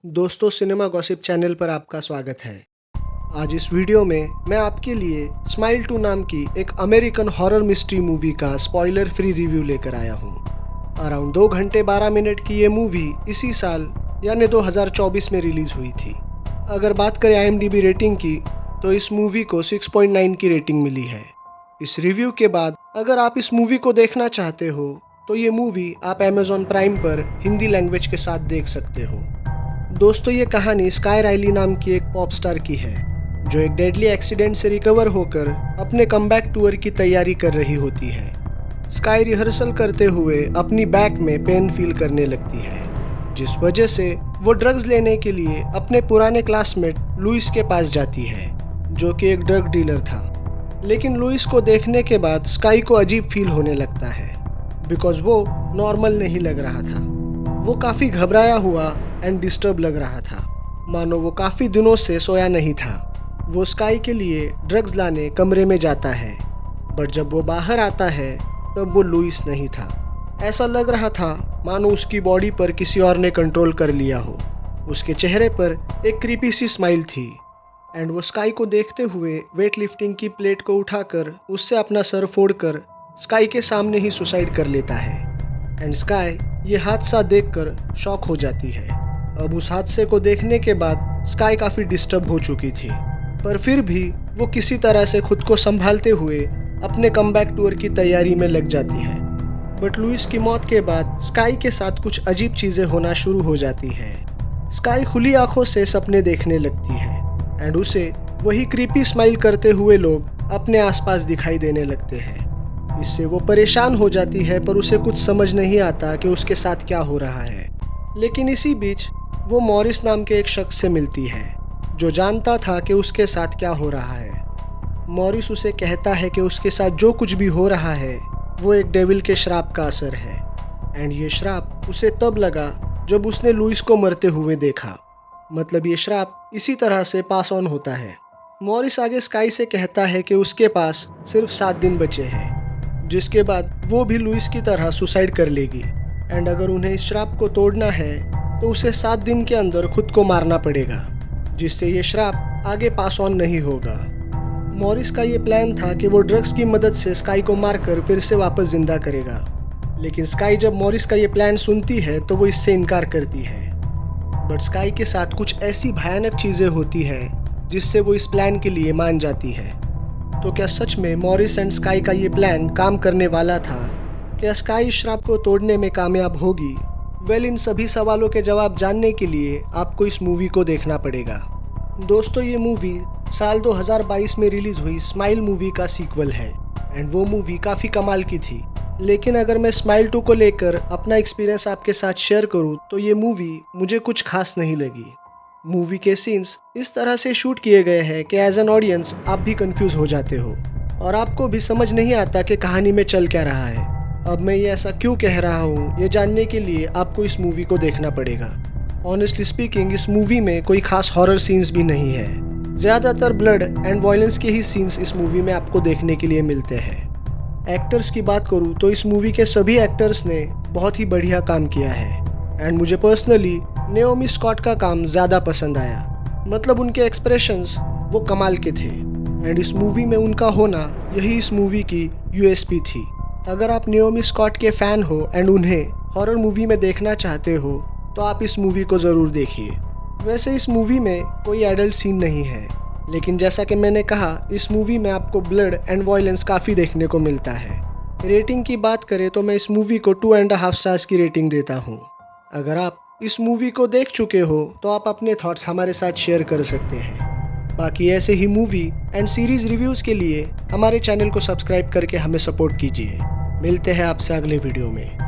दोस्तों, cinema gossip channel पर आपका स्वागत है। आज इस वीडियो में मैं आपके लिए स्माइल 2 नाम की एक अमेरिकन हॉरर मिस्ट्री मूवी का स्पॉइलर फ्री रिव्यू लेकर आया हूँ। अराउंड 2 घंटे 12 मिनट की ये मूवी इसी साल यानी 2024 में रिलीज हुई थी। अगर बात करें IMDb रेटिंग की तो इस मूवी को 6.9 की रेटिंग मिली है। इस रिव्यू के बाद अगर आप इस मूवी को देखना चाहते हो तो ये मूवी आप Amazon प्राइम पर हिंदी लैंग्वेज के साथ देख सकते हो। दोस्तों, ये कहानी स्काई राइली नाम की एक पॉप स्टार की है जो एक डेडली एक्सीडेंट से रिकवर होकर अपने कमबैक टूर की तैयारी कर रही होती है। स्काई रिहर्सल करते हुए अपनी बैक में पेन फील करने लगती है, जिस वजह से वो ड्रग्स लेने के लिए अपने पुराने क्लासमेट लुइस के पास जाती है, जो कि एक ड्रग डीलर था। लेकिन लुइस को देखने के बाद स्काई को अजीब फील होने लगता है, बिकॉज वो नॉर्मल नहीं लग रहा था। वो काफ़ी घबराया हुआ एंड डिस्टर्ब लग रहा था, मानो वो काफ़ी दिनों से सोया नहीं था। वो स्काई के लिए ड्रग्स लाने कमरे में जाता है, बट जब वो बाहर आता है तब वो लुइस नहीं था। ऐसा लग रहा था मानो उसकी बॉडी पर किसी और ने कंट्रोल कर लिया हो। उसके चेहरे पर एक क्रीपी सी स्माइल थी एंड वो स्काई को देखते हुए वेट लिफ्टिंग की प्लेट को उठाकर उससे अपना सर फोड़कर स्काई के सामने ही सुसाइड कर लेता है। एंड स्काई ये हादसा देखकर शॉक हो जाती है। अब उस हादसे को देखने के बाद स्काई काफ़ी डिस्टर्ब हो चुकी थी, पर फिर भी वो किसी तरह से खुद को संभालते हुए अपने कमबैक टूर की तैयारी में लग जाती है। बट लुइस की मौत के बाद स्काई के साथ कुछ अजीब चीज़ें होना शुरू हो जाती है। स्काई खुली आंखों से सपने देखने लगती है एंड उसे वही क्रीपी स्माइल करते हुए लोग अपने आसपास दिखाई देने लगते हैं। इससे वो परेशान हो जाती है, पर उसे कुछ समझ नहीं आता कि उसके साथ क्या हो रहा है। लेकिन इसी बीच वो मॉरिस नाम के एक शख्स से मिलती है जो जानता था कि उसके साथ क्या हो रहा है। मॉरिस उसे कहता है कि उसके साथ जो कुछ भी हो रहा है वो एक डेविल के श्राप का असर है एंड ये श्राप उसे तब लगा जब उसने लुइस को मरते हुए देखा। मतलब ये श्राप इसी तरह से पास ऑन होता है। मॉरिस आगे स्काई से कहता है कि उसके पास सिर्फ 7 दिन बचे हैं, जिसके बाद वो भी लुइस की तरह सुसाइड कर लेगी एंड अगर उन्हें इस श्राप को तोड़ना है तो उसे 7 दिन के अंदर खुद को मारना पड़ेगा, जिससे ये श्राप आगे पास ऑन नहीं होगा। मॉरिस का ये प्लान था कि वो ड्रग्स की मदद से स्काई को मारकर फिर से वापस जिंदा करेगा। लेकिन स्काई जब मॉरिस का ये प्लान सुनती है तो वो इससे इनकार करती है। बट स्काई के साथ कुछ ऐसी भयानक चीज़ें होती है जिससे वो इस प्लान के लिए मान जाती है। तो क्या सच में मॉरिस एंड स्काई का ये प्लान काम करने वाला था? क्या स्काई श्राप को तोड़ने में कामयाब होगी? इन सभी सवालों के जवाब जानने के लिए आपको इस मूवी को देखना पड़ेगा। दोस्तों, ये मूवी साल 2022 में रिलीज हुई स्माइल मूवी का सीक्वल है एंड वो मूवी काफ़ी कमाल की थी। लेकिन अगर मैं स्माइल 2 को लेकर अपना एक्सपीरियंस आपके साथ शेयर करूँ तो ये मूवी मुझे कुछ खास नहीं लगी। मूवी के सीन्स इस तरह से शूट किए गए हैं कि एज एन ऑडियंस आप भी कंफ्यूज हो जाते हो और आपको भी समझ नहीं आता कि कहानी में चल क्या रहा है। अब मैं ये ऐसा क्यों कह रहा हूँ, ये जानने के लिए आपको इस मूवी को देखना पड़ेगा। ऑनेस्टली स्पीकिंग, इस मूवी में कोई खास हॉरर सीन्स भी नहीं है। ज़्यादातर ब्लड एंड वायलेंस के ही सीन्स इस मूवी में आपको देखने के लिए मिलते हैं। एक्टर्स की बात करूँ तो इस मूवी के सभी एक्टर्स ने बहुत ही बढ़िया काम किया है एंड मुझे पर्सनली नेओमी स्कॉट का काम ज़्यादा पसंद आया। मतलब उनके एक्सप्रेशंस वो कमाल के थे एंड इस मूवी में उनका होना यही इस मूवी की USP थी। अगर आप नेओमी स्कॉट के फ़ैन हो एंड उन्हें हॉरर मूवी में देखना चाहते हो तो आप इस मूवी को ज़रूर देखिए। वैसे इस मूवी में कोई एडल्ट सीन नहीं है, लेकिन जैसा कि मैंने कहा, इस मूवी में आपको ब्लड एंड वायलेंस काफ़ी देखने को मिलता है। रेटिंग की बात करें तो मैं इस मूवी को 2.5 स्टार्स की रेटिंग देता हूँ। अगर आप इस मूवी को देख चुके हो तो आप अपने थॉट्स हमारे साथ शेयर कर सकते हैं। बाकी ऐसे ही मूवी एंड सीरीज़ रिव्यूज़ के लिए हमारे चैनल को सब्सक्राइब करके हमें सपोर्ट कीजिए। मिलते हैं आपसे अगले वीडियो में।